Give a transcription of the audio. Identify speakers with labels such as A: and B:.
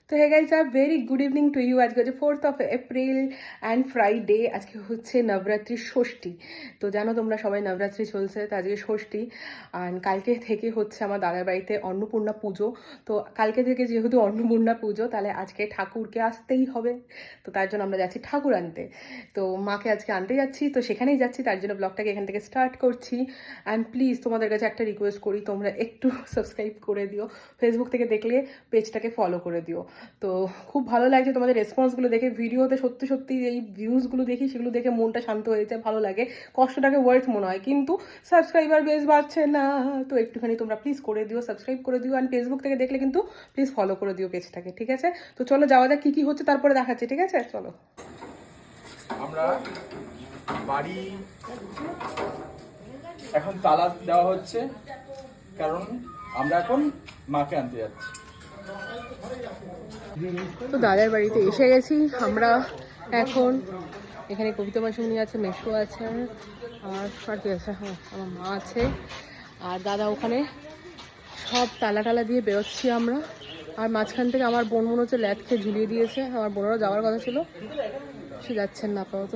A: তো hey guys a very good evening to you. আজকে হচ্ছে 4th of April and Friday. আজকে হচ্ছে নবরাত্রির ষষ্ঠী। তো জানো তোমরা সবাই নবরাত্রি চলছে, তো আজকে ষষ্ঠী। আর কালকে থেকে হচ্ছে আমার দাদার বাড়িতে অন্নপূর্ণা পুজো। তো কালকে থেকে যেহেতু অন্নপূর্ণা পুজো, তাহলে আজকে ঠাকুরকে আসতেই হবে। তো তার জন্য আমরা যাচ্ছি ঠাকুর আনতে। তো মাকে আজকে আনতে যাচ্ছি, তো সেখানেই যাচ্ছি, তার জন্য ব্লগটাকে এখান থেকে স্টার্ট করছি। অ্যান্ড প্লিজ তোমাদের কাছে একটা রিকোয়েস্ট করি, তোমরা একটু সাবস্ক্রাইব করে দিও। ফেসবুক থেকে দেখলে পেজটাকে ফলো করে দিও। তো খুব ভালো লাগছে তোমাদের রেসপন্সগুলো দেখে, ভিডিওতে সত্যি সত্যি এই ভিউজগুলো দেখি, সেগুলো দেখে মনটা শান্ত হয়ে যায়, ভালো লাগে, কষ্টটাকে ওয়ার্থ মনে হয়। কিন্তু সাবস্ক্রাইবার বেশ বাড়ছে না, তো একটুখানি তোমরা প্লিজ করে দিও, সাবস্ক্রাইব করে দিও। অ্যান্ড ফেসবুক থেকে দেখলে কিন্তু প্লিজ ফলো করে দিও পেজটাকে, ঠিক আছে? তো চলো যাওয়া যাক, কী কী হচ্ছে তারপরে দেখাচ্ছে, ঠিক আছে? চলো।
B: আমরা বাড়ি এখন তালা দেওয়া হচ্ছে, কারণ আমরা এখন মাকে আনতে যাচ্ছি।
A: তো দাদার বাড়িতে এসে গেছি আমরা এখন। এখানে কবিতা মাসুমনি আছে, মেশো আছে, আর কি আছে, হ্যাঁ আমার মা আছে, আর দাদা ওখানে। সব তালা টালা দিয়ে বেরোচ্ছি আমরা। আর মাঝখান থেকে আমার বোন মনে হচ্ছে ল্যাদ খেয়ে ঝুলিয়ে দিয়েছে। আমার বোনেরও যাওয়ার কথা ছিল, সে যাচ্ছেন না আপাতত।